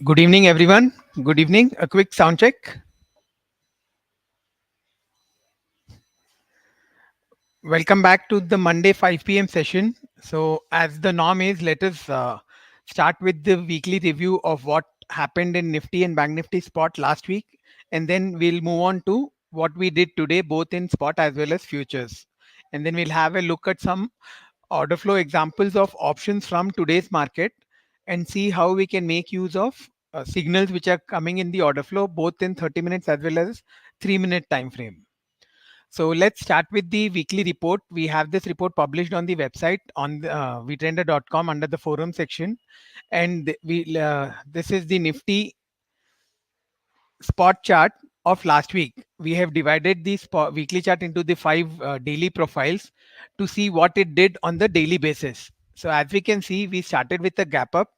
Good evening, everyone. Good evening. A quick sound check. Welcome back to the Monday 5 p.m. session. So, as the norm is, let us start with the weekly review of what happened in Nifty and Bank Nifty spot last week, and then we'll move on to what we did today, both in spot as well as futures. And then we'll have a look at some order flow examples of options from today's market and see how we can make use of signals which are coming in the order flow both in 30 minutes as well as 3-minute time frame. So let's start with the weekly report. We have this report published on the website on vtrender.com under the forum section, and this is the Nifty spot chart of last week. We have divided the weekly chart into the 5 daily profiles to see what it did on the daily basis. So as we can see, we started with a gap up,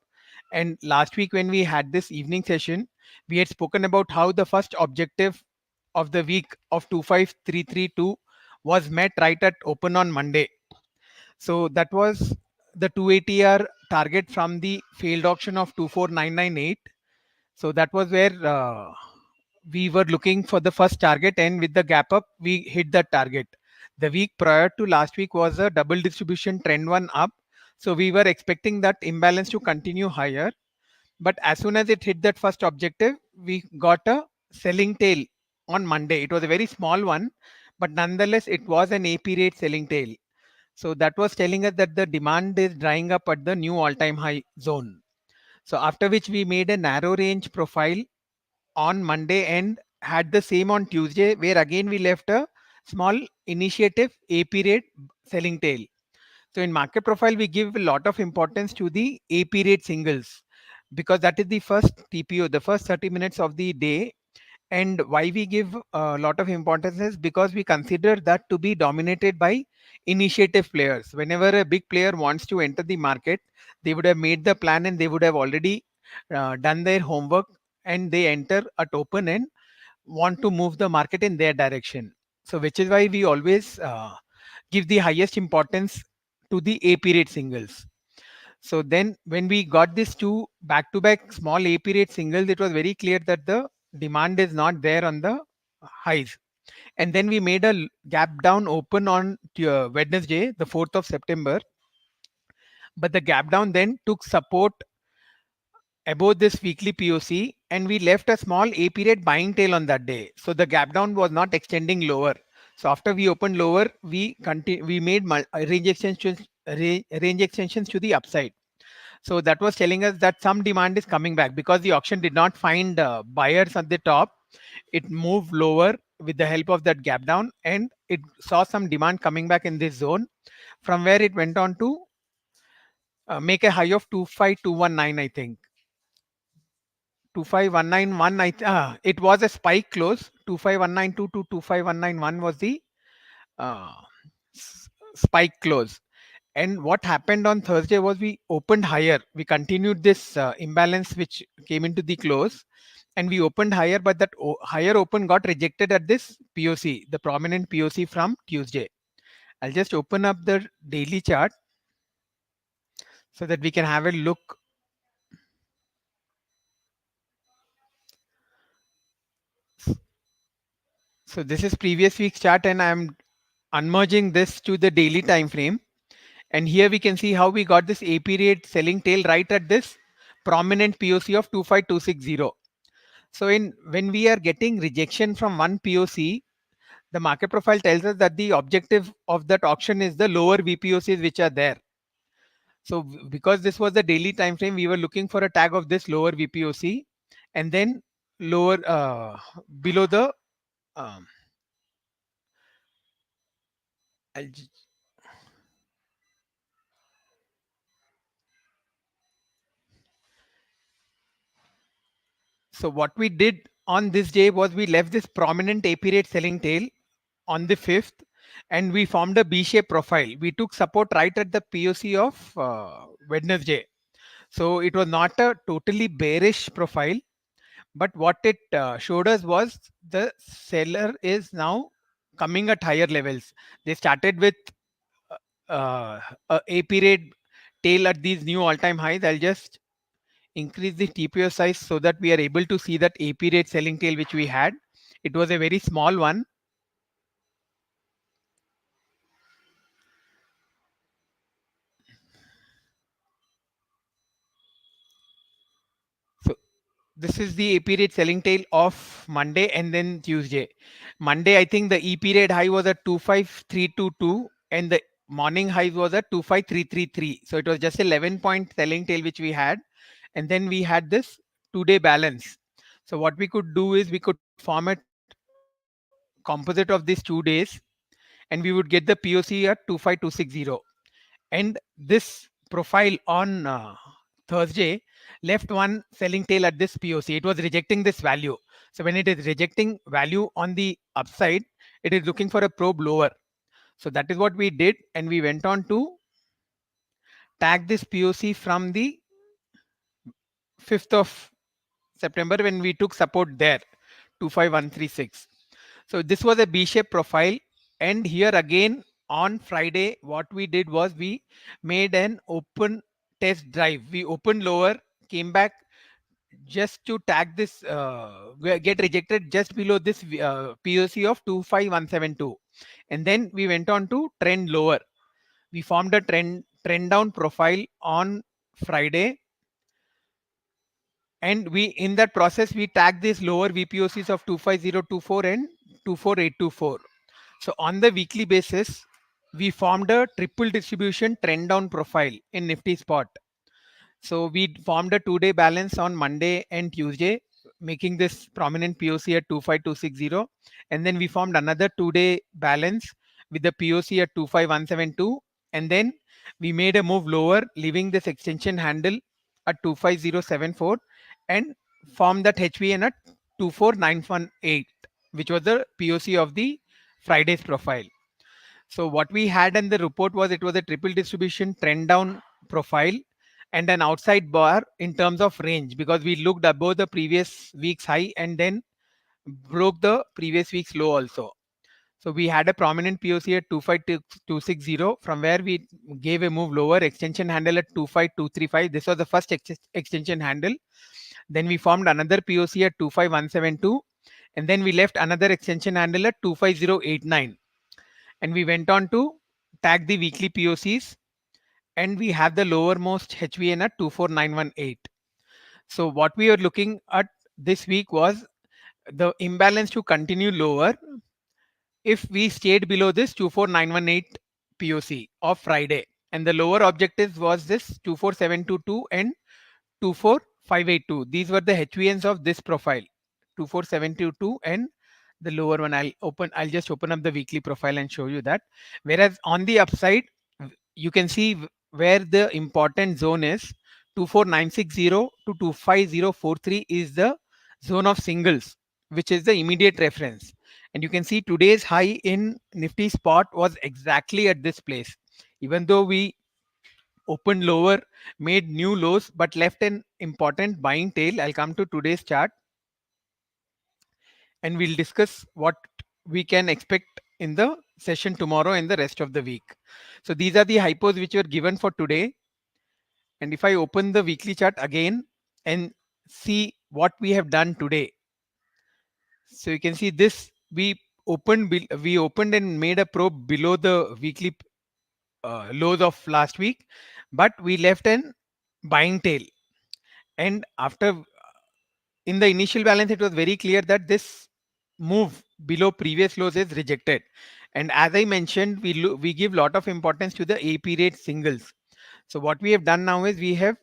and last week when we had this evening session, we had spoken about how the first objective of the week of 25332 was met right at open on Monday. So that was the 280R target from the failed auction of 24998. So that was where we were looking for the first target, and with the gap up we hit that target. The week prior to last week was a double distribution trend one up, so we were expecting that imbalance to continue higher, but as soon as it hit that first objective we got a selling tail on Monday. It was a very small one, but nonetheless it was an AP rate selling tail. So that was telling us that the demand is drying up at the new all-time high zone. So after which we made a narrow range profile on Monday and had the same on Tuesday, where again we left a small initiative AP rate selling tail. So in market profile, we give a lot of importance to the AP rate singles because that is the first TPO, the first 30 minutes of the day. And why we give a lot of importance is because we consider that to be dominated by initiative players. Whenever a big player wants to enter the market, they would have made the plan and they would have already done their homework, and they enter at open and want to move the market in their direction. So which is why we always give the highest importance to the AP rate singles. So then when we got these two back-to-back small AP rate singles, it was very clear that the demand is not there on the highs. And then we made a gap down open on Wednesday, the 4th of September. But the gap down then took support above this weekly POC, and we left a small AP rate buying tail on that day. So the gap down was not extending lower. So after we opened lower, we made range extensions to the upside. So that was telling us that some demand is coming back because the auction did not find buyers at the top. It moved lower with the help of that gap down, and it saw some demand coming back in this zone, from where it went on to make a high of 25219, I think. 25191. It was a spike close. 25192 to 25191 was the uh, spike close. And what happened on Thursday was we opened higher. We continued this imbalance which came into the close, and we opened higher, but that higher open got rejected at this POC, the prominent POC from Tuesday. I'll just open up the daily chart so that we can have a look. So this is previous week's chart, and I'm unmerging this to the daily time frame. And here we can see how we got this AP rate selling tail right at this prominent POC of 25260. So when we are getting rejection from one POC, the market profile tells us that the objective of that auction is the lower VPOCs which are there. So because this was the daily time frame, we were looking for a tag of this lower VPOC and then lower below the um, I'll So what we did on this day was we left this prominent AP rate selling tail on the 5th, and we formed a B-shaped profile. We took support right at the POC of Wednesday. So it was not a totally bearish profile, but what it showed us was the seller is now coming at higher levels. They started with a AP rate tail at these new all-time highs. I'll just increase the TPO size so that we are able to see that AP rate selling tail which we had. It was a very small one. So this is the AP rate selling tail of Monday and then Tuesday. Monday, I think the EP rate high was at 25322 and the morning high was at 25333. So it was just 11-point selling tail which we had. And then we had this 2-day balance. So what we could do is we could form a composite of these 2 days and we would get the POC at 25260. And this profile on Thursday left one selling tail at this POC. It was rejecting this value. So when it is rejecting value on the upside, it is looking for a probe lower. So that is what we did, and we went on to tag this POC from the 5th of September when we took support there, 25136. So this was a B-shaped profile, and here again on Friday what we did was we made an open test drive. We opened lower, came back just to tag this get rejected just below this POC of 25172, and then we went on to trend lower. We formed a trend down profile on Friday, and we in that process we tagged these lower VPOCs of 25024 and 24824. So on the weekly basis, we formed a triple distribution trend down profile in Nifty spot. So we formed a 2-day balance on Monday and Tuesday, making this prominent POC at 25260. And then we formed another 2-day balance with the POC at 25172. And then we made a move lower, leaving this extension handle at 25074 and formed that HVN at 24918, which was the POC of the Friday's profile. So what we had in the report was it was a triple distribution trend down profile and an outside bar in terms of range, because we looked above the previous week's high and then broke the previous week's low also. So we had a prominent POC at 25260, from where we gave a move lower, extension handle at 25235. This was the first extension handle. Then we formed another POC at 25172, and then we left another extension handle at 25089. And we went on to tag the weekly POCs, and we have the lowermost HVN at 24918. So what we were looking at this week was the imbalance to continue lower if we stayed below this 24918 POC of Friday, and the lower objectives was this 24722 and 24582. These were the HVNs of this profile, 24722 and the lower one. I'll just open up the weekly profile and show you that. Whereas on the upside, you can see where the important zone is. 24960 to 25043 is the zone of singles, which is the immediate reference. And you can see today's high in Nifty spot was exactly at this place. Even though we opened lower, made new lows, but left an important buying tail. I'll come to today's chart and we'll discuss what we can expect in the session tomorrow and the rest of the week. So these are the hypos which were given for today. And if I open the weekly chart again and see what we have done today, so you can see this, we opened and made a probe below the weekly lows of last week, but we left an buying tail. And after in the initial balance, it was very clear that this move below previous lows is rejected. And as I mentioned, we give lot of importance to the AP rate singles. So what we have done now is we have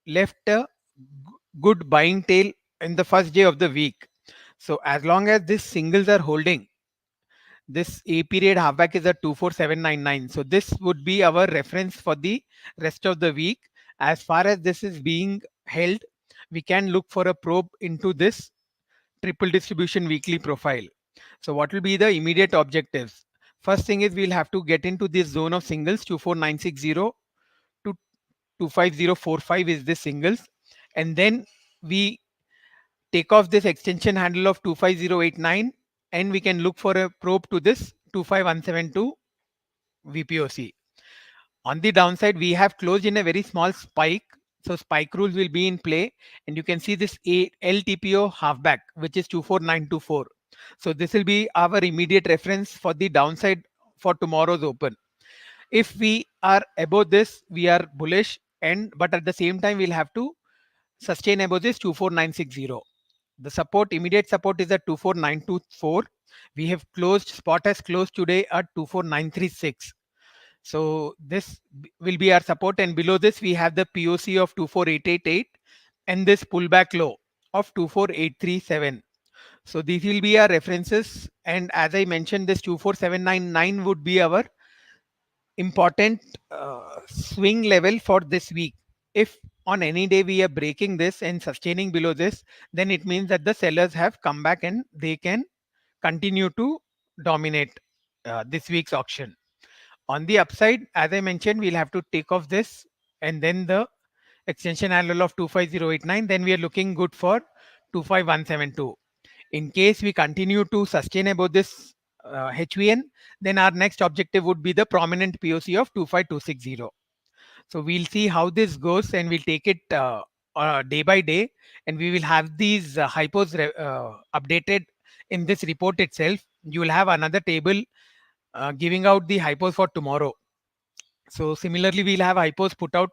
left a good buying tail in the first day of the week. So as long as these singles are holding, this AP rate halfback is at 24799. So this would be our reference for the rest of the week. As far as this is being held, we can look for a probe into this triple distribution weekly profile. So what will be the immediate objectives? First thing is we'll have to get into this zone of singles. 24960 to 25045 is the singles, and then we take off this extension handle of 25089 and we can look for a probe to this 25172 VPOC. On the downside, we have closed in a very small spike So spike rules will be in play, and you can see this LTPO halfback, which is 24924. So this will be our immediate reference for the downside for tomorrow's open. If we are above this, we are bullish, and but at the same time we'll have to sustain above this 24960. The support, immediate support, is at 24924. We have closed, spot has closed today at 24936. So this will be our support, and below this we have the POC of 24888 and this pullback low of 24837. So these will be our references, and as I mentioned, this 24799 would be our important swing level for this week. If on any day we are breaking this and sustaining below this, then it means that the sellers have come back and they can continue to dominate this week's auction. On the upside, as I mentioned, we'll have to take off this and then the extension angle of 25089. Then we are looking good for 25172. In case we continue to sustain about this HVN, then our next objective would be the prominent POC of 25260. So we'll see how this goes, and we'll take it day by day, and we will have these hypos updated in this report itself. You will have another table giving out the hypos for tomorrow. So similarly, we'll have hypos put out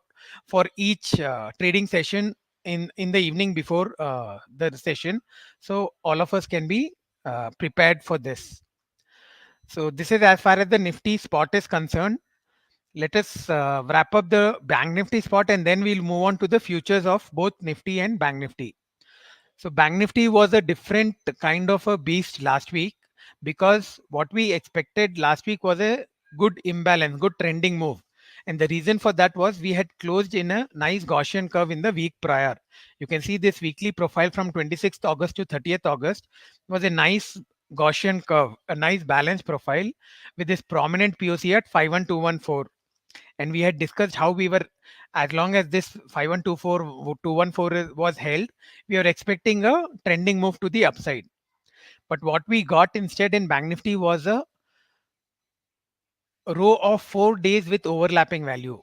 for each trading session in the evening before the session, so all of us can be prepared for this. So this is as far as the Nifty spot is concerned. Let us wrap up the Bank Nifty spot, and then we'll move on to the futures of both Nifty and Bank Nifty. So Bank Nifty was a different kind of a beast last week, because what we expected last week was a good imbalance, good trending move. And the reason for that was we had closed in a nice Gaussian curve in the week prior. You can see this weekly profile from 26th August to 30th August was a nice Gaussian curve, a nice balanced profile with this prominent POC at 51214. And we had discussed how we were, as long as this 5124214 was held, we were expecting a trending move to the upside. But what we got instead in Bank Nifty was a row of 4 days with overlapping value.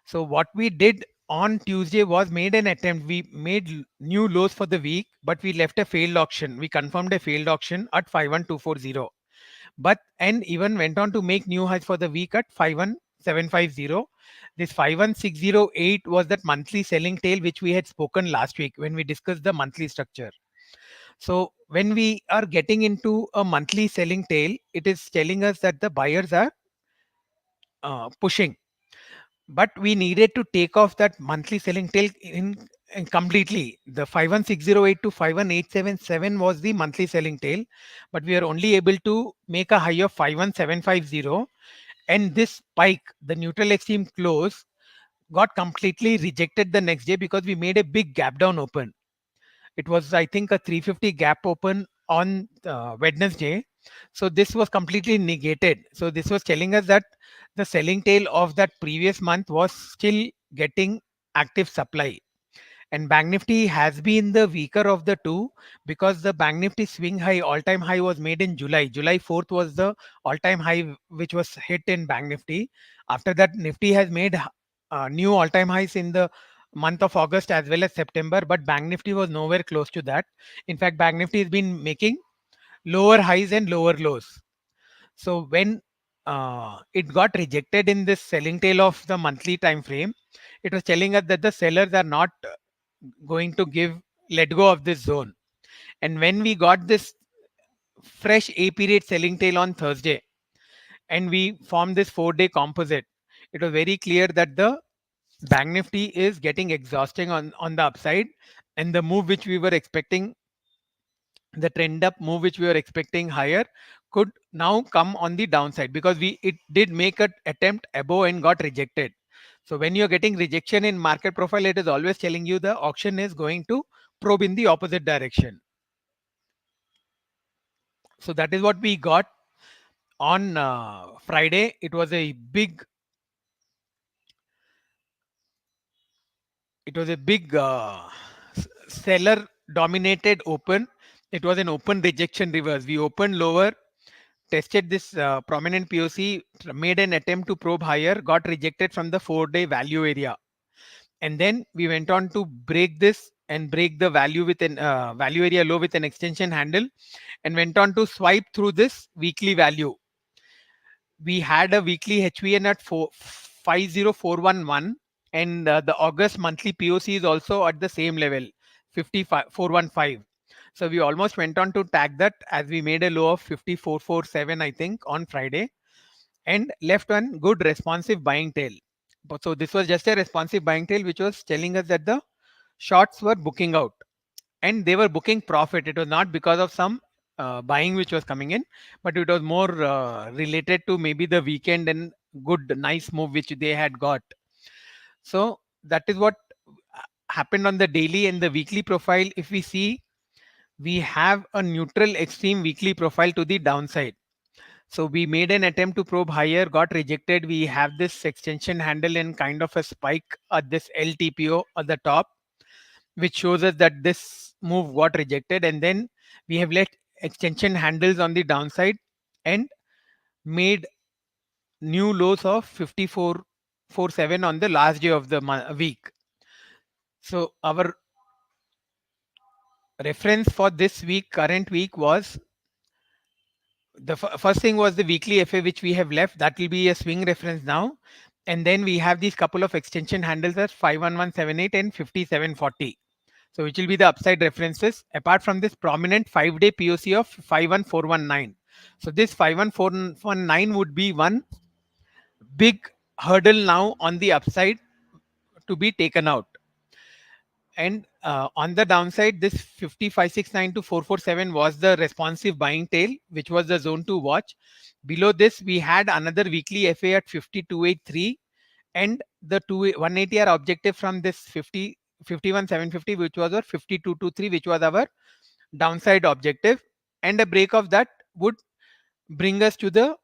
So what we did on Tuesday was made an attempt. We made new lows for the week, but we left a failed auction. We confirmed a failed auction at 51240. But and even went on to make new highs for the week at 51750. This 51608 was that monthly selling tail which we had spoken last week when we discussed the monthly structure. So when we are getting into a monthly selling tail, it is telling us that the buyers are pushing, but we needed to take off that monthly selling tail in completely. The 51608 to 51877 was the monthly selling tail, but we are only able to make a high of 51750. And this spike, the neutral extreme close, got completely rejected the next day because we made a big gap down open. It was, I think, a 350 gap open on Wednesday. So this was completely negated. So this was telling us that the selling tail of that previous month was still getting active supply. And Bank Nifty has been the weaker of the two, because the Bank Nifty swing high, all-time high, was made in July. July 4th was the all-time high which was hit in Bank Nifty. After that, Nifty has made new all-time highs in the month of August as well as September, but Bank Nifty was nowhere close to that. In fact, Bank Nifty has been making lower highs and lower lows. So when it got rejected in this selling tail of the monthly time frame, it was telling us that the sellers are not going to let go of this zone. And when we got this fresh A period selling tail on Thursday, and we formed this 4-day composite, it was very clear that the Bank Nifty is getting exhausting on the upside, and the move which we were expecting, the trend up move which we were expecting higher, could now come on the downside, because it did make an attempt above and got rejected. So when you're getting rejection in market profile, it is always telling you the auction is going to probe in the opposite direction. So that is what we got on Friday. It was a big seller dominated open. It was an open rejection reverse. We opened lower, tested this prominent POC, made an attempt to probe higher, got rejected from the 4-day value area. and then we went on to break this and break the value with an value area low with an extension handle, and went on to swipe through this weekly value. We had a weekly HVN at 50411, and the August monthly POC is also at the same level, 55415. So we almost went on to tag that, as we made a low of 5447, I think, on Friday, and left one good responsive buying tail. So this was just a responsive buying tail, which was telling us that the shorts were booking out, and they were booking profit. It was not because of some buying which was coming in, but it was more related to maybe the weekend and good nice move which they had got. So that is what happened on the daily and the weekly profile. If we see, we have a neutral extreme weekly profile to the downside. So we made an attempt to probe higher, got rejected. We have this extension handle and kind of a spike at this LTPO at the top, which shows us that this move got rejected, and then we have let extension handles on the downside and made new lows of 5447 on the last day of the week. So our reference for this week, current week, was the first thing was the weekly FA, which we have left. That will be a swing reference now, and then we have these couple of extension handles at 51178 and 5740. So which will be the upside references apart from this prominent 5-day POC of 51419. So this 51419 would be one big hurdle now on the upside to be taken out. And on the downside, this 55692 to 447 was the responsive buying tail, which was the zone to watch. Below this, we had another weekly FA at 50283, and the 180R objective from this 51750, which was our 5223, which was our downside objective, and a break of that would bring us to the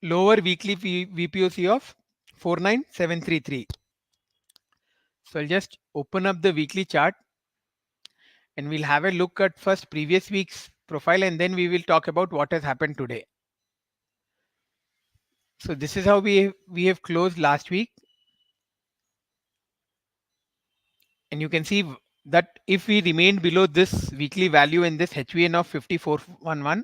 lower weekly VPOC of 49733. So I'll just open up the weekly chart, and we'll have a look at first previous week's profile, and then we will talk about what has happened today. So this is how we have closed last week, and you can see that if we remain below this weekly value in this HVN of 5411,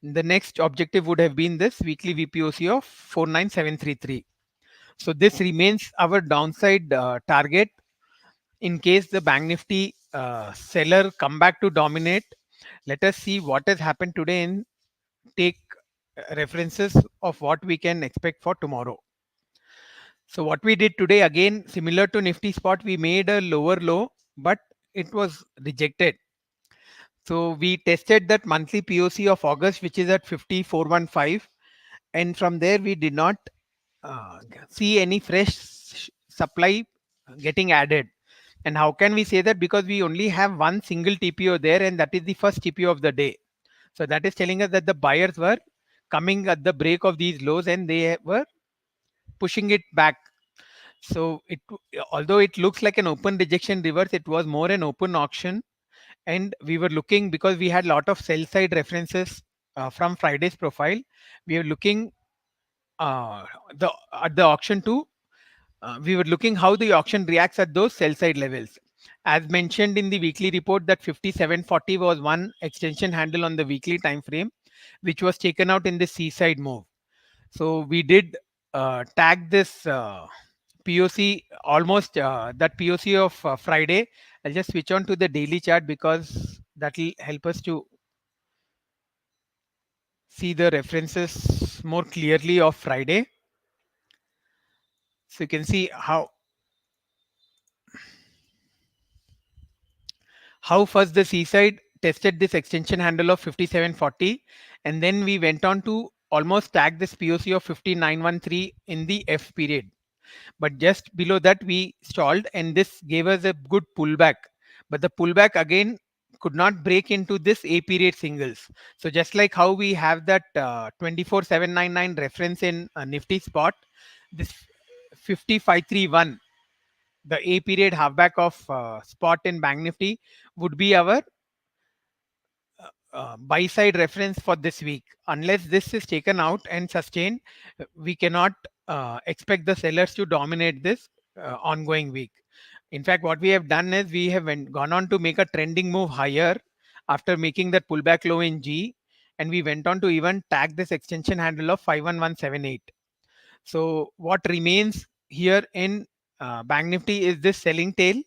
the next objective would have been this weekly VPOC of 49733. So this remains our downside target in case the Bank Nifty seller come back to dominate. Let us see what has happened today and take references of what we can expect for tomorrow. So what we did today, again similar to Nifty spot, we made a lower low, but it was rejected. So we tested that monthly POC of August, which is at 5415, and from there we did not see any fresh supply getting added. And how can we say that? Because we only have one single TPO there, and that is the first TPO of the day. So that is telling us that the buyers were coming at the break of these lows and they were pushing it back. So it, although it looks like an open rejection reverse, it was more an open auction, and we were looking, because we had a lot of sell side references from Friday's profile. We were looking at the auction too. We were looking how the auction reacts at those sell side levels. As mentioned in the weekly report, that 5740 was one extension handle on the weekly time frame, which was taken out in the seaside move. So we did tag this POC, almost that POC of Friday. I'll just switch on to the daily chart because that will help us to see the references more clearly of Friday. So you can see how first the seaside tested this extension handle of 5740, and then we went on to almost tag this POC of 50913 in the F period. But just below that we stalled, and this gave us a good pullback. But the pullback again could not break into this A period singles. So just like how we have that 24799 reference in Nifty spot, this 5531, the A period halfback of spot in Bank Nifty, would be our buy side reference for this week. Unless this is taken out and sustained, we cannot expect the sellers to dominate this ongoing week. In fact, what we have done is we have gone on to make a trending move higher after making that pullback low in G, and we went on to even tag this extension handle of 51178. So what remains here in Bank Nifty is this selling tail,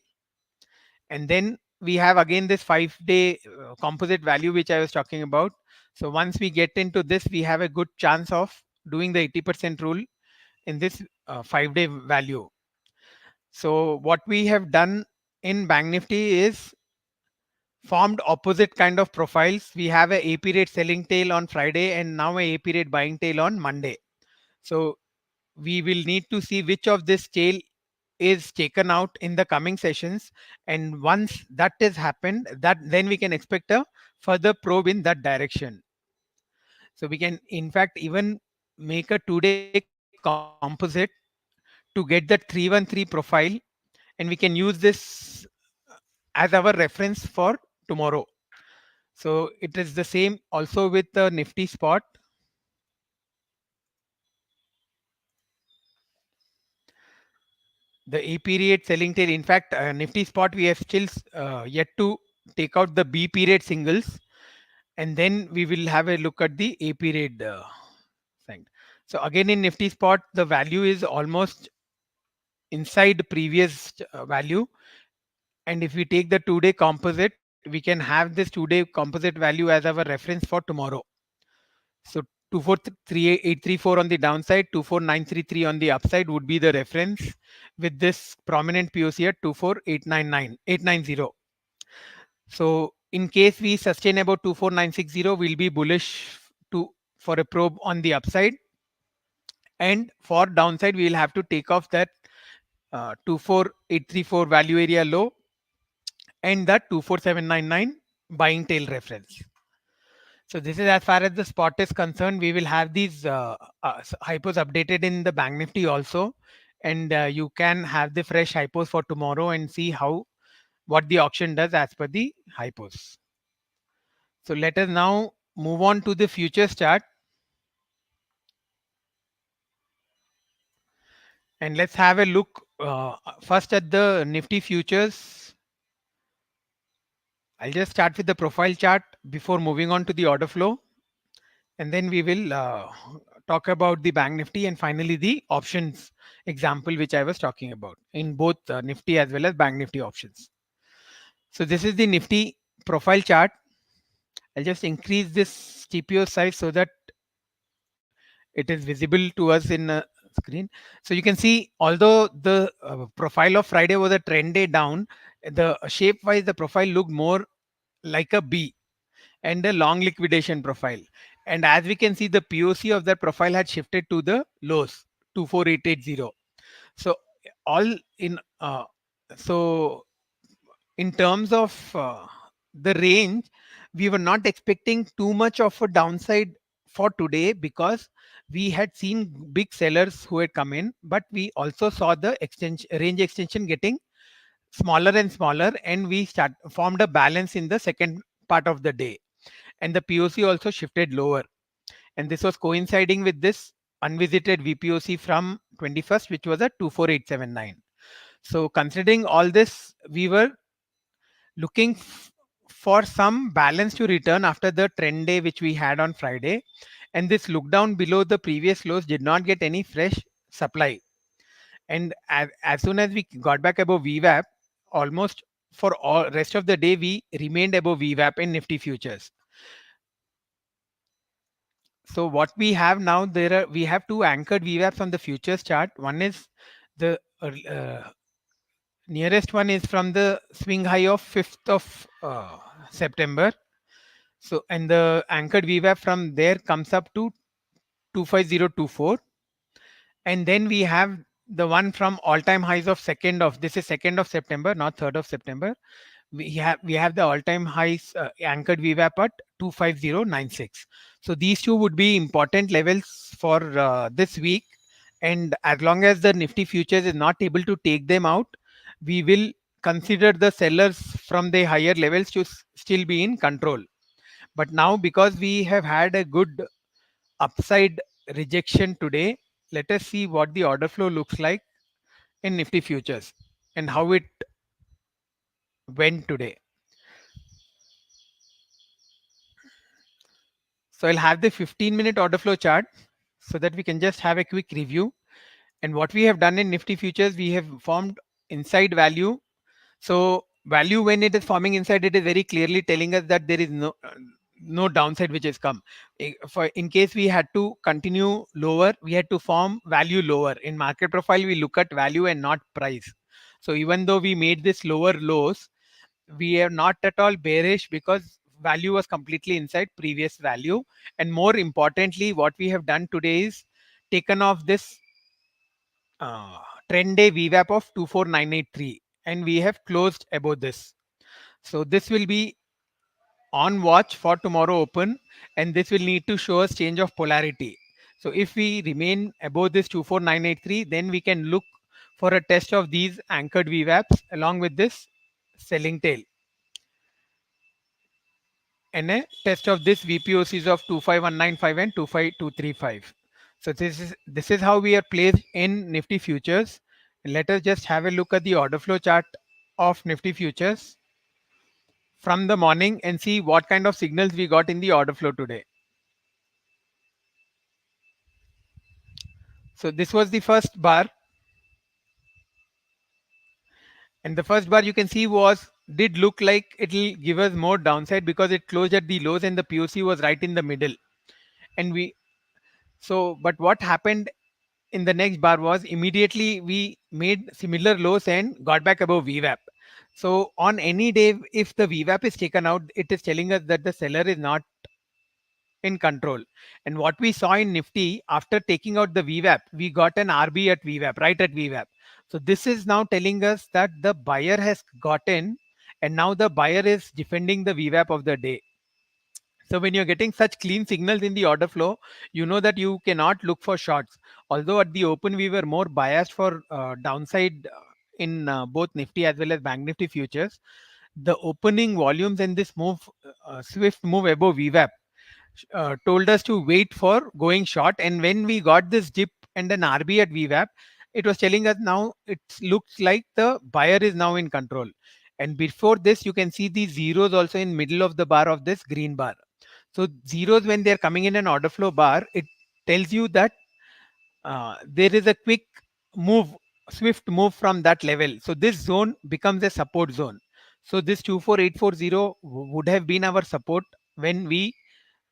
and then we have again this 5-day composite value which I was talking about. So once we get into this, we have a good chance of doing the 80% rule in this 5-day value. So what we have done in Bank Nifty is formed opposite kind of profiles. We have a AP rate selling tail on Friday and now a AP rate buying tail on Monday. So we will need to see which of this tail is taken out in the coming sessions, and once that has happened, that then we can expect a further probe in that direction. So we can in fact even make a 2-day composite to get that 313 profile, and we can use this as our reference for tomorrow. So it is the same also with the Nifty spot. The A period selling tail. In fact, Nifty spot we have still yet to take out the B period singles, and then we will have a look at the A period thing. So again in Nifty spot, the value is almost inside previous value, and if we take the 2-day composite, we can have this 2-day composite value as our reference for tomorrow. So 243,834 on the downside, 24933 on the upside would be the reference with this prominent POC at 24890. So in case we sustain about 24960, we'll be bullish to for a probe on the upside, and for downside we will have to take off that 24834 value area low and that 24799 buying tail reference. So this is as far as the spot is concerned. We will have these hypos updated in the Bank Nifty also, and you can have the fresh hypos for tomorrow and see how what the auction does as per the hypos. So let us now move on to the futures chart, and let's have a look first at the Nifty futures. I'll just start with the profile chart before moving on to the order flow, and then we will talk about the Bank Nifty and finally the options example which I was talking about in both Nifty as well as Bank Nifty options. So this is the Nifty profile chart. I'll just increase this TPO size so that it is visible to us in a screen. So you can see, although the profile of Friday was a trend day down, the shape wise the profile looked more like a B and a long liquidation profile. And as we can see, the POC of that profile had shifted to the lows, 24880. So all in so in terms of the range, we were not expecting too much of a downside for today because we had seen big sellers who had come in, but we also saw the extension range extension getting smaller and smaller, and we formed a balance in the second part of the day, and the POC also shifted lower, and this was coinciding with this unvisited VPOC from 21st, which was at 24879. So considering all this, we were looking for some balance to return after the trend day which we had on Friday, and this look down below the previous lows did not get any fresh supply, and as soon as we got back above VWAP, almost for all rest of the day we remained above VWAP in Nifty futures. So what we have now, we have two anchored VWAPs on the futures chart. One is the nearest one is from the swing high of 5th of September. So and the anchored VWAP from there comes up to 25024, and then we have the one from all-time highs of 2nd of September, not 3rd of September. We have the all-time highs anchored VWAP at 25096. So these two would be important levels for this week, and as long as the Nifty futures is not able to take them out, we will consider the sellers from the higher levels to still be in control. But now, because we have had a good upside rejection today, let us see what the order flow looks like in Nifty futures and how it went today. So I'll have the 15-minute order flow chart so that we can just have a quick review. And what we have done in Nifty futures, we have formed inside value. So value, when it is forming inside, it is very clearly telling us that there is no downside which has come. For in case we had to continue lower, we had to form value lower. In market profile, we look at value and not price. So even though we made this lower lows, we are not at all bearish because value was completely inside previous value. And more importantly, what we have done today is taken off this uh, trend day VWAP of 24983, and we have closed above this. So this will be on watch for tomorrow open, and this will need to show us change of polarity. So if we remain above this 24983, then we can look for a test of these anchored VWAPs along with this selling tail, and a test of this VPOCs of 25195 and 25235. So this is how we are placed in Nifty futures. Let us just have a look at the order flow chart of Nifty futures from the morning and see what kind of signals we got in the order flow today. So this was the first bar, and the first bar you can see was did look like it will give us more downside because it closed at the lows and the POC was right in the middle. And we so but what happened in the next bar was immediately we made similar lows and got back above VWAP. So on any day, if the VWAP is taken out, it is telling us that the seller is not in control. And what we saw in Nifty, after taking out the VWAP, we got an RB at VWAP, right at VWAP. So this is now telling us that the buyer has gotten, and now the buyer is defending the VWAP of the day. So when you're getting such clean signals in the order flow, you know that you cannot look for shorts. Although at the open we were more biased for downside in both Nifty as well as Bank Nifty futures, the opening volumes and this move, swift move above VWAP, told us to wait for going short. And when we got this dip and an RB at VWAP, it was telling us now it looks like the buyer is now in control. And before this, you can see the zeros also in middle of the bar of this green bar. So zeros, when they're coming in an order flow bar, it tells you that there is a quick move, swift move from that level. So this zone becomes a support zone. So this 24840 would have been our support when we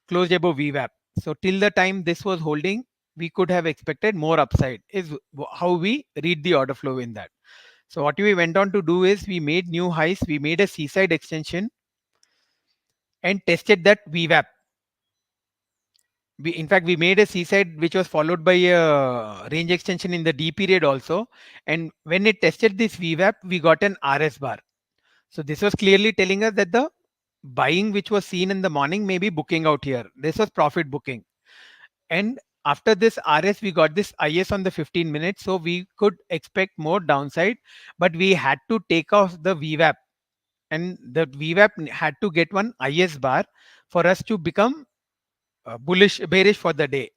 closed above VWAP. So till the time this was holding, we could have expected more upside, is how we read the order flow in that. So what we went on to do is we made new highs, we made a seaside extension and tested that VWAP. In fact, we made a seaside which was followed by a range extension in the D period also. And when it tested this VWAP, we got an RS bar. So this was clearly telling us that the buying which was seen in the morning may be booking out here. This was profit booking. And after this RS, we got this IS on the 15 minutes. So we could expect more downside, but we had to take off the VWAP. And the VWAP had to get one IS bar for us to become bearish for the day.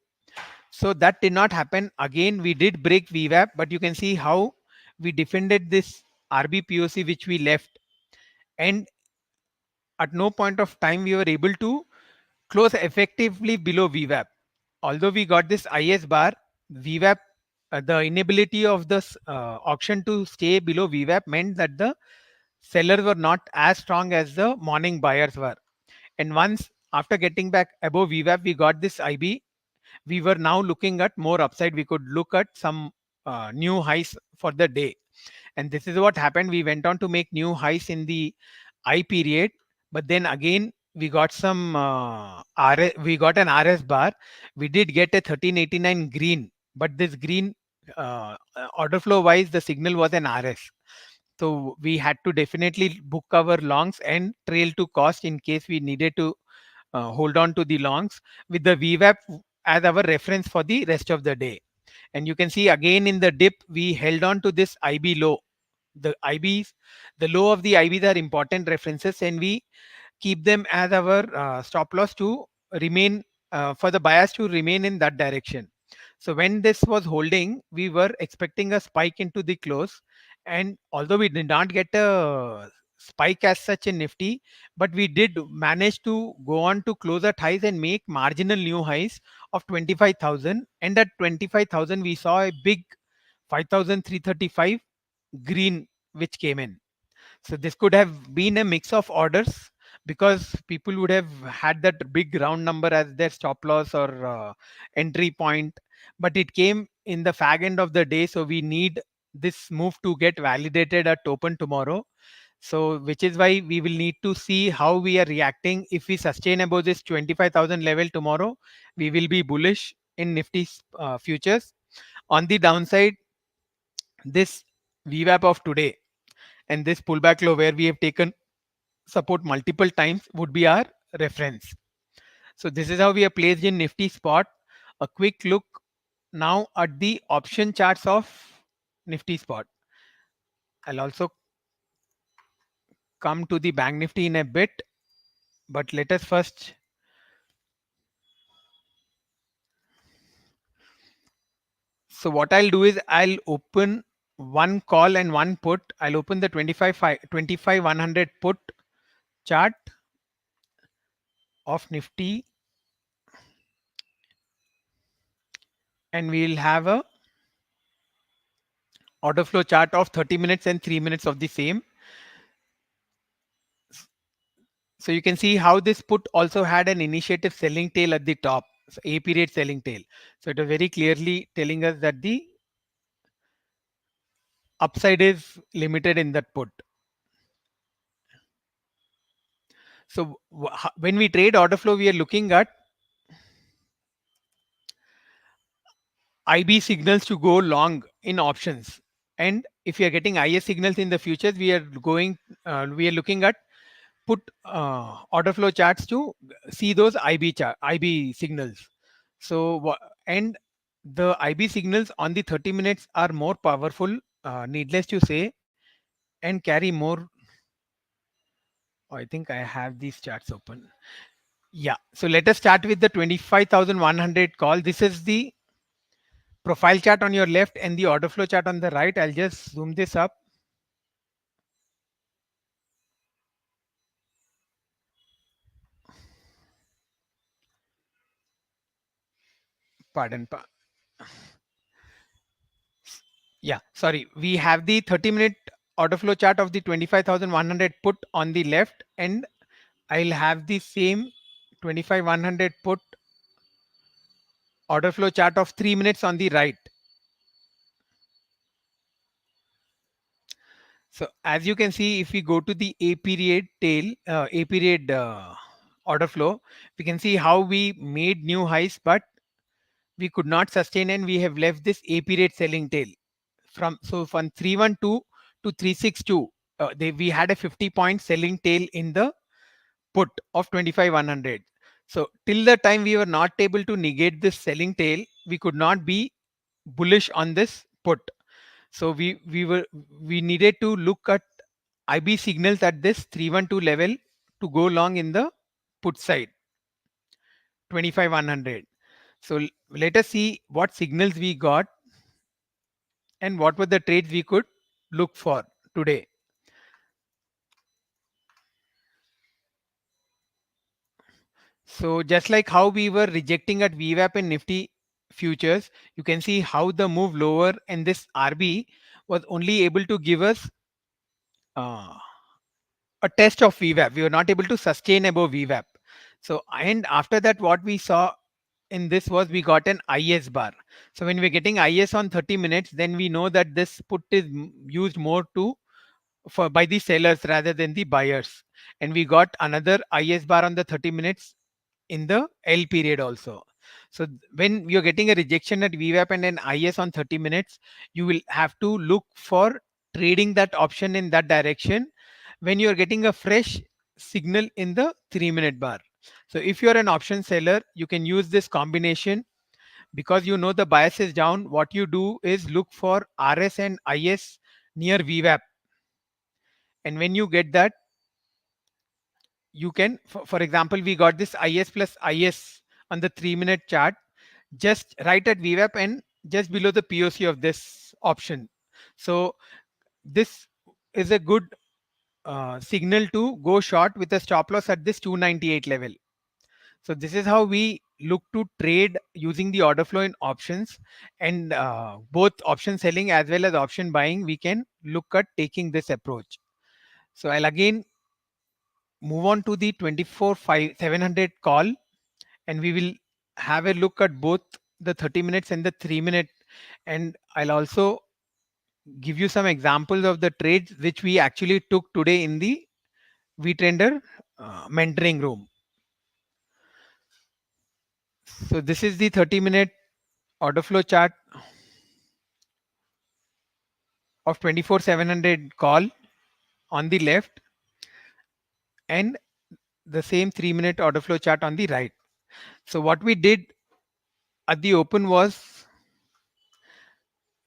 So that did not happen. Again, we did break VWAP, but you can see how we defended this RBPOC which we left. And at no point of time we were able to close effectively below VWAP. Although we got this IS bar, VWAP, the inability of this auction to stay below VWAP meant that the sellers were not as strong as the morning buyers were. And once after getting back above VWAP, we got this IB. We were now looking at more upside. We could look at some new highs for the day. And this is what happened. We went on to make new highs in the I period, but then again we got some we got an RS bar. We did get a 1389 green, but this green order flow wise, the signal was an RS. So we had to definitely book our longs and trail to cost in case we needed to hold on to the longs with the VWAP as our reference for the rest of the day. And you can see again in the dip, we held on to this IB low. The IBs, the low of the IBs are important references, and we keep them as our stop loss to remain for the bias to remain in that direction. So when this was holding, we were expecting a spike into the close, and although we did not get a spike as such in Nifty, but we did manage to go on to close at highs and make marginal new highs of 25,000. And at 25,000, we saw a big 5,335 green which came in. So this could have been a mix of orders because people would have had that big round number as their stop loss or entry point, but it came in the fag end of the day. So we need this move to get validated at open tomorrow. So which is why we will need to see how we are reacting. If we sustain above this 25,000 level tomorrow, we will be bullish in Nifty futures. On the downside, this VWAP of today and this pullback low where we have taken support multiple times would be our reference. So this is how we are placed in Nifty spot. A quick look now at the option charts of Nifty spot. I'll also come to the Bank Nifty in a bit, but let us first. So what I'll do is I'll open one call and one put. I'll open the 25 100 put chart of Nifty, and we'll have a order flow chart of 30 minutes and 3 minutes of the same. So you can see how this put also had an initiative selling tail at the top, so A period selling tail. So it was very clearly telling us that the upside is limited in that put. So when we trade order flow, we are looking at IB signals to go long in options. And if you are getting IS signals in the futures, we are looking at put order flow charts to see those IB signals. So and the IB signals on the 30 minutes are more powerful, needless to say, and carry more. I think I have these charts open. Yeah. So let us start with the 25,100 call. This is the profile chart on your left and the order flow chart on the right. I'll just zoom this up. Pardon. Yeah, sorry. We have the 30-minute order flow chart of the 25,100 put on the left, and I'll have the same 25,100 put order flow chart of 3 minutes on the right. So as you can see, if we go to the A period order flow, we can see how we made new highs, but we could not sustain, and we have left this A period selling tail. From 312 to 362, we had a 50-point selling tail in the put of 25,100. So till the time we were not able to negate this selling tail, we could not be bullish on this put. So we needed to look at IB signals at this 312 level to go long in the put side 25,100. So let us see what signals we got and what were the trades we could look for today. So just like how we were rejecting at VWAP and Nifty futures, you can see how the move lower and this RB was only able to give us uh, a test of VWAP. We were not able to sustain above VWAP. So and after that, what we saw in this was we got an IS bar. So when we're getting IS on 30 minutes, then we know that this put is used more to for by the sellers rather than the buyers. And we got another IS bar on the 30 minutes in the L period also. So when you're getting a rejection at VWAP and an IS on 30 minutes, you will have to look for trading that option in that direction when you're getting a fresh signal in the 3-minute bar. So if you're an option seller, you can use this combination because you know the bias is down. What you do is look for RS and IS near VWAP. And when you get that, you can, for example, we got this IS plus IS on the 3-minute chart just right at VWAP and just below the POC of this option. So this is a good signal to go short with a stop loss at this 298 level. So this is how we look to trade using the order flow in options, and both option selling as well as option buying. We can look at taking this approach. So I'll again move on to the 24/700 call, and we will have a look at both the 30 minutes and the 3 minute. And I'll also give you some examples of the trades which we actually took today in the vTrender mentoring room. So this is the 30-minute order flow chart of 24/700 call on the left, and the same 3-minute order flow chart on the right. So what we did at the open was,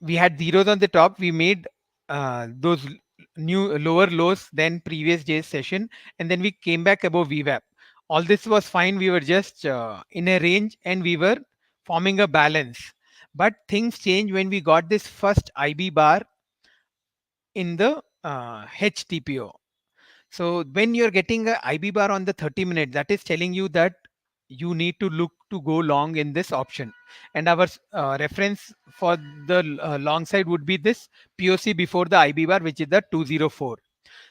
we had zeros on the top. We made those new lower lows than previous day's session, and then we came back above VWAP. All this was fine. We were just in a range, and we were forming a balance. But things changed when we got this first IB bar in the HTPO. So when you're getting a IB bar on the 30 minute, that is telling you that you need to look to go long in this option. And our reference for the long side would be this POC before the IB bar, which is the 204.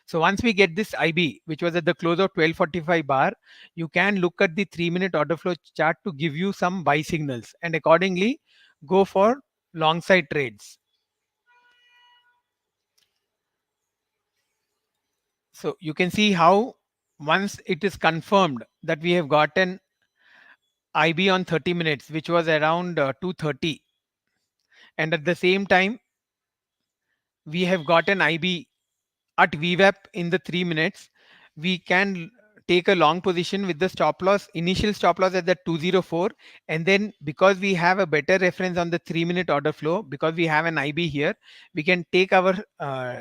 So once we get this IB, which was at the close of 1245 bar, you can look at the 3-minute order flow chart to give you some buy signals, and accordingly go for long side trades. So you can see how once it is confirmed that we have gotten IB on 30 minutes, which was around 230, and at the same time we have gotten IB at VWAP in the 3 minutes, we can take a long position with the stop loss, initial stop loss at the 204, and then because we have a better reference on the 3-minute order flow, because we have an IB here, we can take our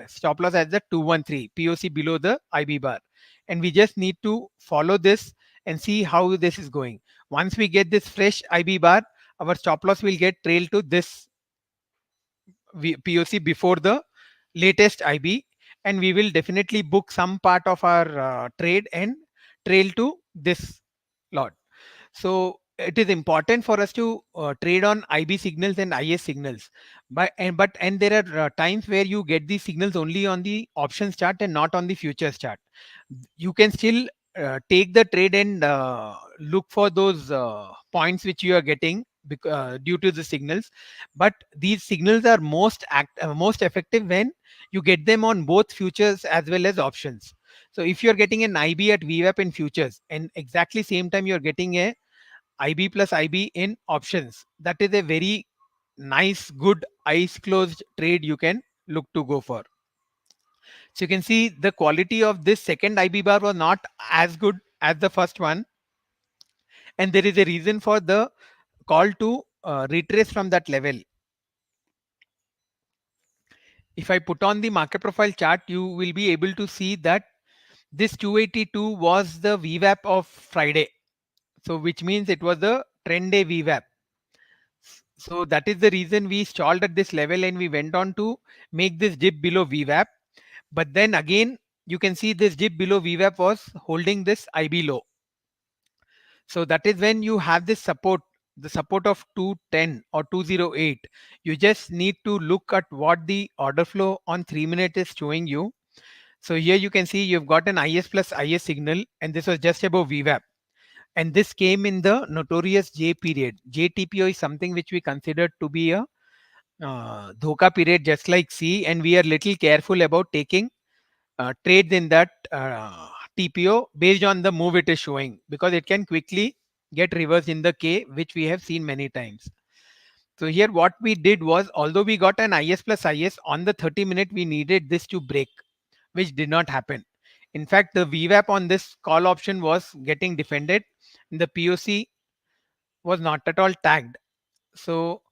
stop loss at the 213 POC below the IB bar, and we just need to follow this and see how this is going. Once we get this fresh IB bar, our stop loss will get trailed to this POC before the latest IB, and we will definitely book some part of our trade and trail to this lot. So it is important for us to trade on IB signals and IS signals, but there are times where you get these signals only on the options chart and not on the futures chart. You can still take the trade and look for those points which you are getting due to the signals, but these signals are most effective when you get them on both futures as well as options. So if you're getting an IB at VWAP in futures, and exactly same time you're getting a IB plus IB in options, that is a very nice, good eyes closed trade you can look to go for. So you can see the quality of this second IB bar was not as good as the first one, and there is a reason for the call to retrace from that level. If I put on the market profile chart, you will be able to see that this 282 was the VWAP of Friday. So which means it was the trend day VWAP. So that is the reason we stalled at this level and we went on to make this dip below VWAP. But then again, you can see this dip below VWAP was holding this IB low. So that is when you have this support, the support of 210 or 208. You just need to look at what the order flow on 3 minute is showing you. So here you can see you've got an IS plus IS signal, and this was just above VWAP. And this came in the notorious J period. JTPO is something which we consider to be a dhoka period, just like C, and we are little careful about taking trades in that TPO based on the move it is showing, because it can quickly get reversed in the K, which we have seen many times. So here what we did was, although we got an IS plus IS on the 30 minute, we needed this to break, which did not happen. In fact, the VWAP on this call option was getting defended, and the POC was not at all tagged. So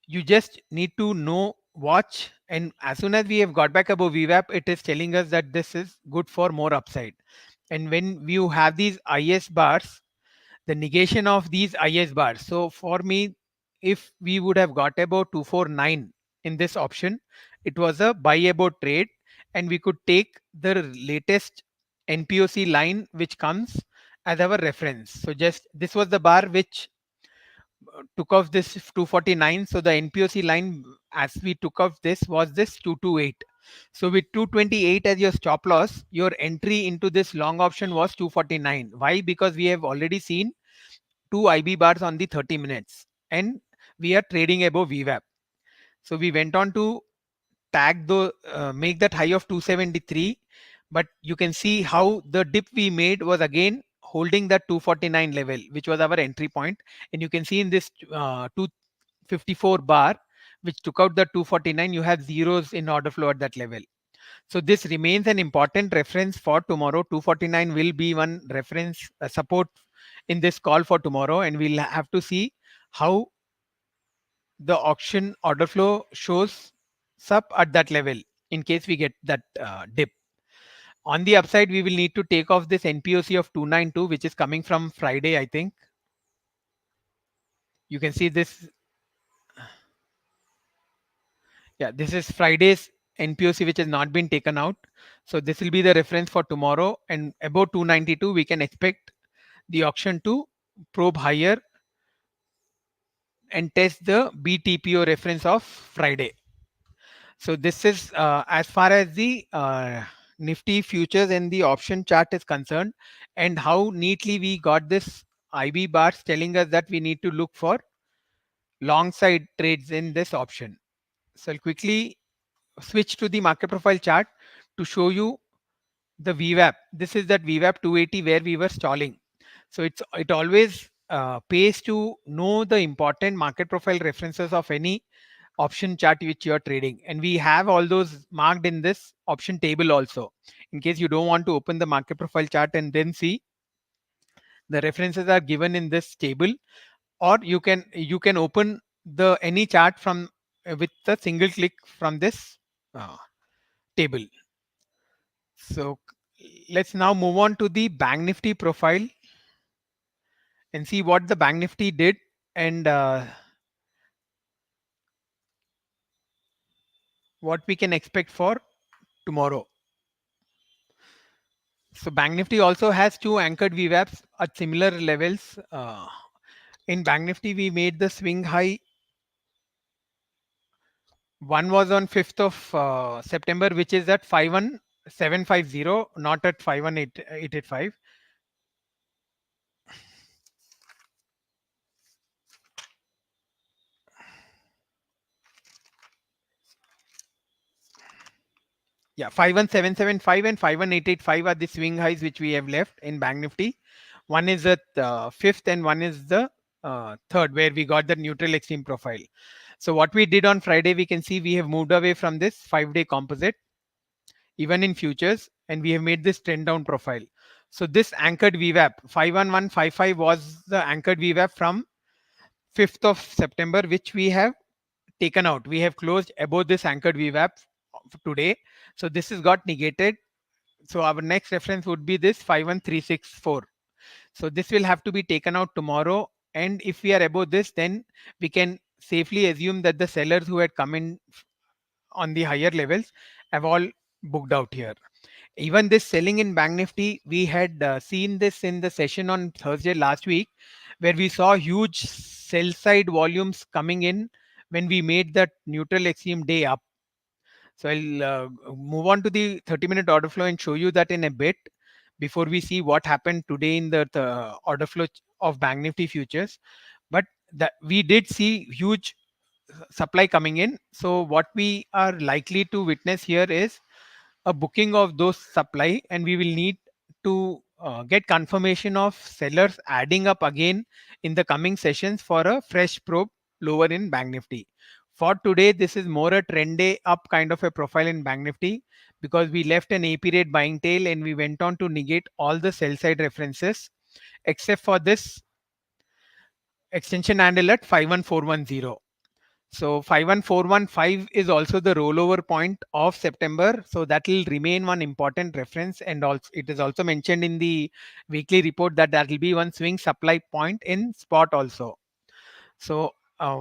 you just need to watch, and as soon as we have got back above VWAP, it is telling us that this is good for more upside. And when you have these IS bars, the negation of these IS bars. So for me, if we would have got about 249 in this option, it was a buy about trade, and we could take the latest NPOC line which comes as our reference. So just this was the bar which took off this 249. So the NPOC line as we took off this was this 228. So with 228 as your stop loss, your entry into this long option was 249. Why? Because we have already seen two IB bars on the 30 minutes and we are trading above VWAP. So we went on to tag the make that high of 273, but you can see how the dip we made was again holding that 249 level, which was our entry point. And you can see in this 254 bar which took out the 249, you have zeros in order flow at that level. So this remains an important reference for tomorrow. 249 will be one reference support in this call for tomorrow, and we'll have to see how the auction order flow shows up at that level in case we get that dip. On the upside, we will need to take off this NPOC of 292, which is coming from Friday, I think. You can see this. Yeah, this is Friday's NPOC, which has not been taken out. So this will be the reference for tomorrow. And about 292, we can expect the auction to probe higher and test the BTPO reference of Friday. So this is as far as the Nifty futures and the option chart is concerned, and how neatly we got this IB bars telling us that we need to look for long side trades in this option. So I'll quickly switch to the market profile chart to show you the VWAP. This is that VWAP 280 where we were stalling. So it always pays to know the important market profile references of any option chart which you are trading, and we have all those marked in this option table also, in case you don't want to open the market profile chart and then see. The references are given in this table, or you can open the any chart from with a single click from this uh, table. So let's now move on to the bank nifty profile and see what the bank nifty did, and what we can expect for tomorrow. So Bank Nifty also has two anchored VWAPs at similar levels. In Bank Nifty, we made the swing high. One was on 5th of September, which is at 51750, not at 51885. Yeah, 51775 and 51885 are the swing highs which we have left in Bank Nifty. One is at 5th and one is the 3rd, where we got the neutral extreme profile. So what we did on Friday, we can see we have moved away from this 5-day composite, even in futures, and we have made this trend down profile. So this anchored VWAP 51155 was the anchored VWAP from 5th of September, which we have taken out. We have closed above this anchored VWAP today. So this has got negated. So our next reference would be this 51364. So this will have to be taken out tomorrow. And if we are above this, then we can safely assume that the sellers who had come in on the higher levels have all booked out here. Even this selling in Bank Nifty, we had seen this in the session on Thursday last week, where we saw huge sell side volumes coming in when we made that neutral extreme day up. So I'll move on to the 30-minute order flow and show you that in a bit, before we see what happened today in the order flow of Bank Nifty futures. But that we did see huge supply coming in. So what we are likely to witness here is a booking of those supply, and we will need to get confirmation of sellers adding up again in the coming sessions for a fresh probe lower in Bank Nifty. For today, this is more a trend day up kind of a profile in Bank Nifty, because we left an AP rate buying tail and we went on to negate all the sell side references except for this extension handle at 51410. So 51415 is also the rollover point of September. So that will remain one important reference. And also it is also mentioned in the weekly report that that will be one swing supply point in spot also. So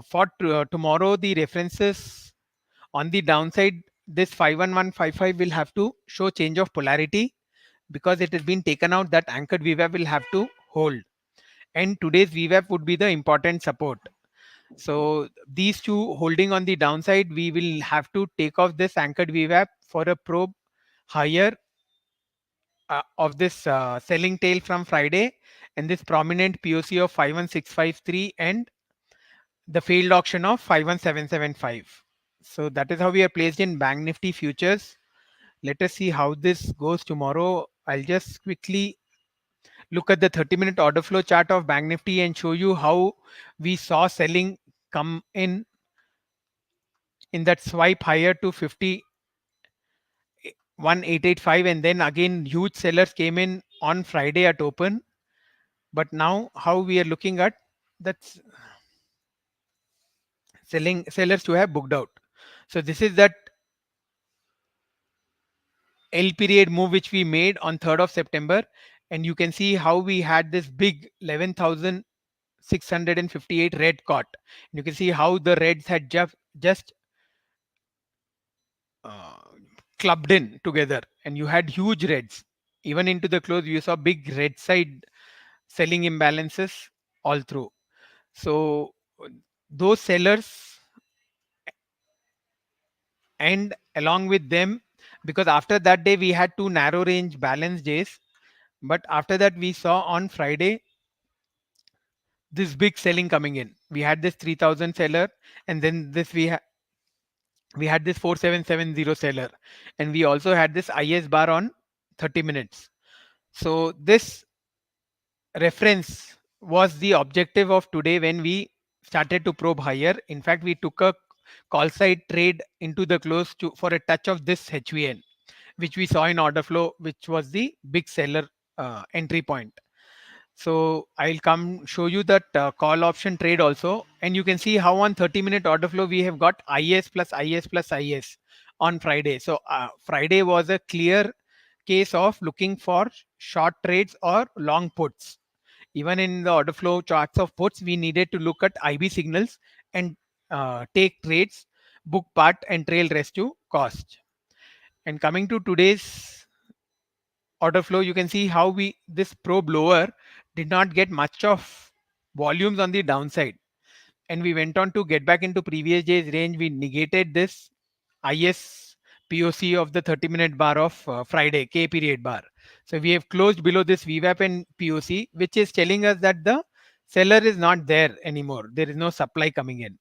for tomorrow, the references on the downside this 51155 will have to show change of polarity because it has been taken out. That anchored VWAP will have to hold, and today's VWAP would be the important support. So these two holding on the downside, we will have to take off this anchored VWAP for a probe higher of this selling tail from Friday, and this prominent POC of 51653 and the failed auction of 51775. So that is how we are placed in Bank Nifty futures. Let us see how this goes tomorrow. I'll just quickly look at the 30-minute order flow chart of Bank Nifty and show you how we saw selling come in that swipe higher to 51,885, and then again huge sellers came in on Friday at open. But now how we are looking at that's selling sellers to have booked out. So this is that L period move which we made on 3rd of September, and you can see how we had this big 11,658 red caught. You can see how the reds had just uh, clubbed in together, and you had huge reds. Even into the close, you saw big red side selling imbalances all through. So those sellers, and along with them, because after that day we had two narrow range balance days, but after that we saw on Friday this big selling coming in. We had this 3,000 seller, and then we had this 4770 seller, and we also had this IS bar on 30 minutes. So this reference was the objective of today when we started to probe higher. In fact, we took a call side trade into the close for a touch of this HVN, which we saw in order flow, which was the big seller entry point. So I'll come show you that call option trade also, and you can see how on 30-minute order flow we have got IS plus IS plus IS on Friday. So Friday was a clear case of looking for short trades or long puts. Even in the order flow charts of puts, we needed to look at IB signals and take trades, book part and trail rest to cost. And coming to today's order flow, you can see how this probe lower did not get much of volumes on the downside, and we went on to get back into previous day's range. We negated this IS POC of the 30-minute bar of Friday K period bar. So we have closed below this VWAP and POC, which is telling us that the seller is not there anymore. There is no supply coming in.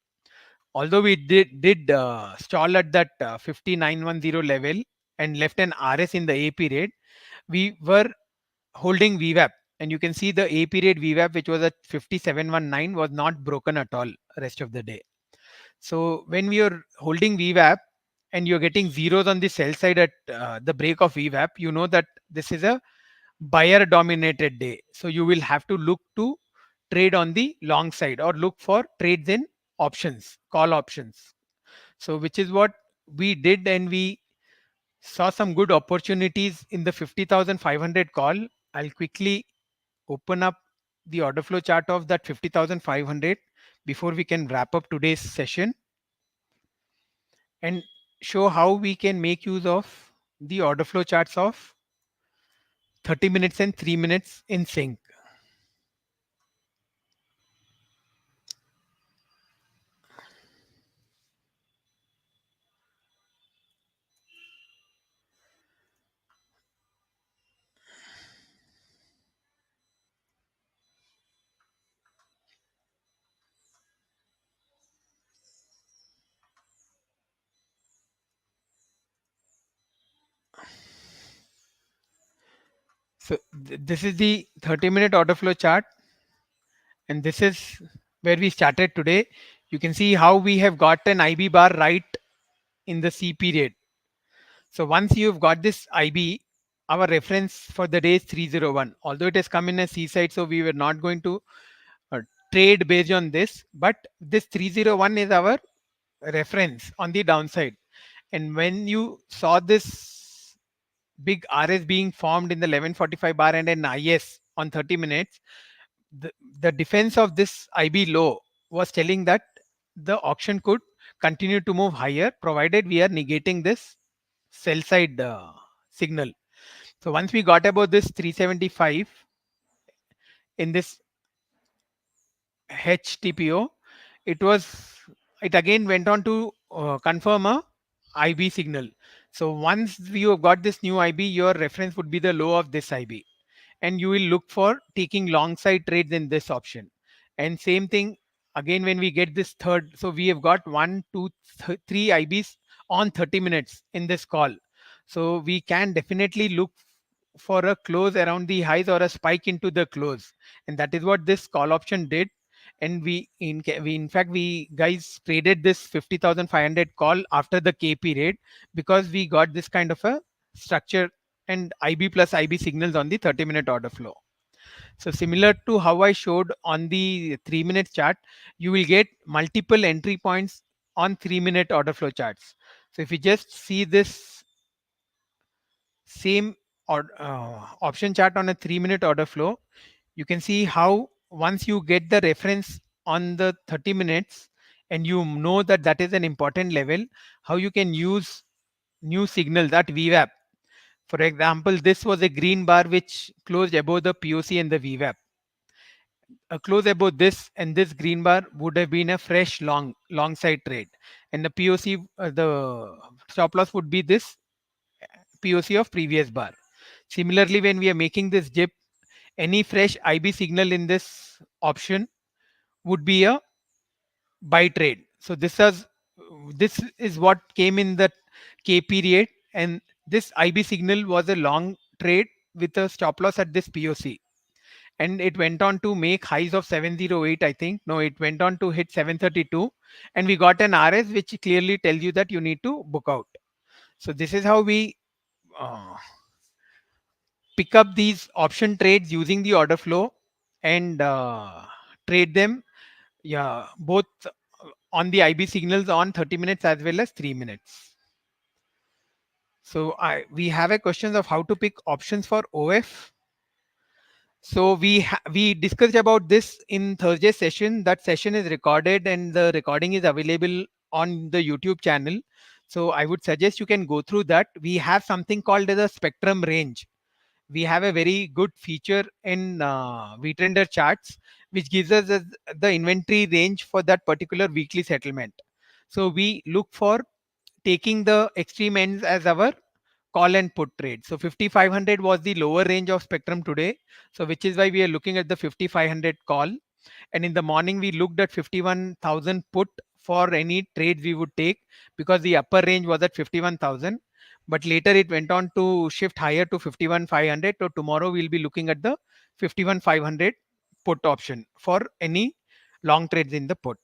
Although we did stall at that 5910 level and left an RS in the A period, we were holding VWAP, and you can see the A period VWAP, which was at 5719, was not broken at all rest of the day. So when we are holding VWAP and you're getting zeros on the sell side at the break of VWAP, you know that this is a buyer dominated day. So you will have to look to trade on the long side or look for trades in options, call options. So which is what we did, and we saw some good opportunities in the 50,500 call. I'll quickly open up the order flow chart of that 50,500 before we can wrap up today's session and show how we can make use of the order flow charts of 30 minutes and 3 minutes in sync. So this is the 30-minute order flow chart, and this is where we started today. You can see how we have got an IB bar right in the C period. So once you've got this IB, our reference for the day is 301. Although it has come in a C side, so we were not going to uh, trade based on this, but this 301 is our reference on the downside. And when you saw this big RS being formed in the 1145 bar and an IS on 30 minutes, the defense of this IB low was telling that the auction could continue to move higher provided we are negating this sell side signal. So once we got about this 375 in this HTPO, it was it again went on to confirm a IB signal. So once you have got this new IB, your reference would be the low of this IB, and you will look for taking long side trades in this option. And same thing again when we get this third. So we have got one, two, three IBs on 30 minutes in this call. So we can definitely look for a close around the highs or a spike into the close, and that is what this call option did. And we in fact we guys traded this 50,500 call after the K period, because we got this kind of a structure and IB plus IB signals on the 30-minute order flow. So similar to how I showed on the 3-minute chart, you will get multiple entry points on 3-minute order flow charts. So if you just see this same option chart on a 3-minute order flow, you can see how once you get the reference on the 30 minutes and you know that that is an important level, how you can use new signals at VWAP. For example, this was a green bar which closed above the POC and the VWAP. A close above this and this green bar would have been a fresh long side trade, and the POC, the stop loss would be this POC of previous bar. Similarly, when we are making this dip, any fresh IB signal in this option would be a buy trade. So this is what came in the K period, and this IB signal was a long trade with a stop loss at this POC, and it went on to make highs of 708. I think no, it went on to hit 732, and we got an RS which clearly tells you that you need to book out. So this is how we uh, pick up these option trades using the order flow and trade them, yeah, both on the IB signals on 30 minutes as well as 3 minutes. So we have a question of how to pick options for OF. So we discussed about this in Thursday session. That session is recorded and the recording is available on the YouTube channel. So I would suggest you can go through that. We have something called as a spectrum range. We have a very good feature in VTrender charts, which gives us the inventory range for that particular weekly settlement. So we look for taking the extreme ends as our call and put trade. So 5500 was the lower range of spectrum today. So which is why we are looking at the 5500 call. And in the morning, we looked at 51,000 put for any trades we would take, because the upper range was at 51,000. But later it went on to shift higher to 51,500. So tomorrow we'll be looking at the 51,500 put option for any long trades in the put.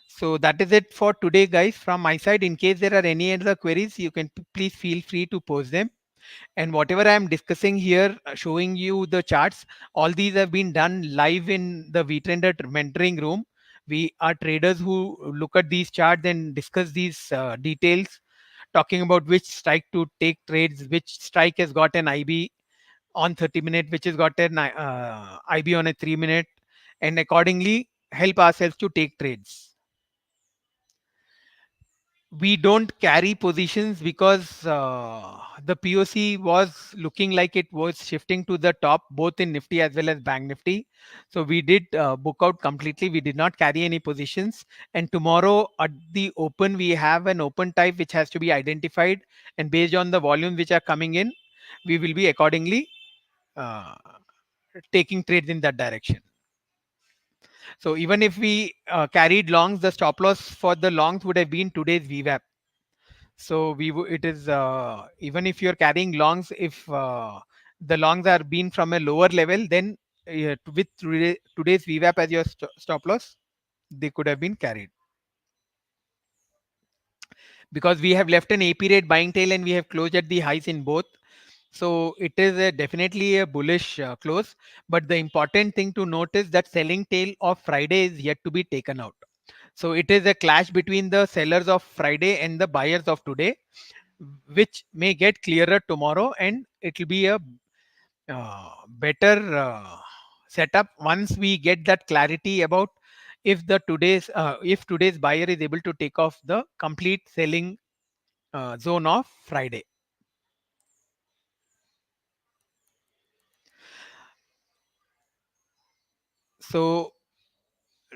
So that is it for today, guys, from my side. In case there are any other queries, you can please feel free to post them. And whatever I am discussing here, showing you the charts, all these have been done live in the VTrender mentoring room. We are traders who look at these charts and discuss these details, talking about which strike to take trades, which strike has got an IB on 30 minute, which has got an IB on a 3 minute, and accordingly help ourselves to take trades. We don't carry positions because the POC was looking like it was shifting to the top both in Nifty as well as Bank Nifty. So we did book out completely. We did not carry any positions. And tomorrow at the open, we have an open type which has to be identified. And based on the volumes which are coming in, we will be accordingly uh, taking trades in that direction. So even if we carried longs, the stop loss for the longs would have been today's VWAP. So it is even if you're carrying longs, if the longs are being from a lower level, then with today's VWAP as your stop loss, they could have been carried, because we have left an AP rate buying tail and we have closed at the highs in both. So it is definitely a bullish close. But the important thing to note is that selling tail of Friday is yet to be taken out. So it is a clash between the sellers of Friday and the buyers of today, which may get clearer tomorrow, and it will be a better setup once we get that clarity about if today's buyer is able to take off the complete selling zone of Friday. So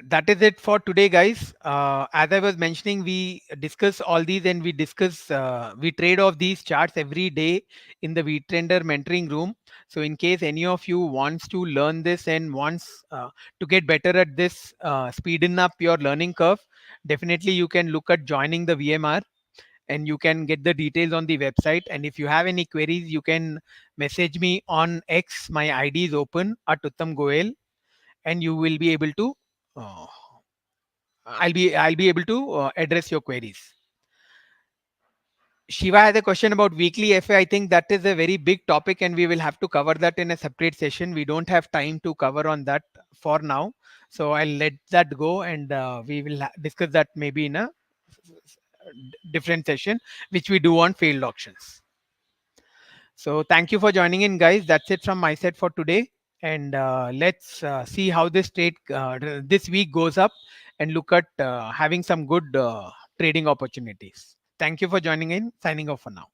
that is it for today, guys. As I was mentioning, we discuss all these, and we trade off these charts every day in the Trender mentoring room. So in case any of you wants to learn this and wants to get better at this, speeden up your learning curve, definitely you can look at joining the VMR, and you can get the details on the website. And if you have any queries, you can message me on X. My ID is open at Uttam Goel, and you will be able to uh, I'll be able to address your queries. Shiva has a question about weekly FA. I think that is a very big topic, and we will have to cover that in a separate session. We don't have time to cover on that for now, so I'll let that go, and we will discuss that maybe in a different session, which we do on failed auctions. So thank you for joining in, guys. That's it from my side for today. And let's see how this week goes up, and look at having some good trading opportunities. Thank you for joining in. Signing off for now.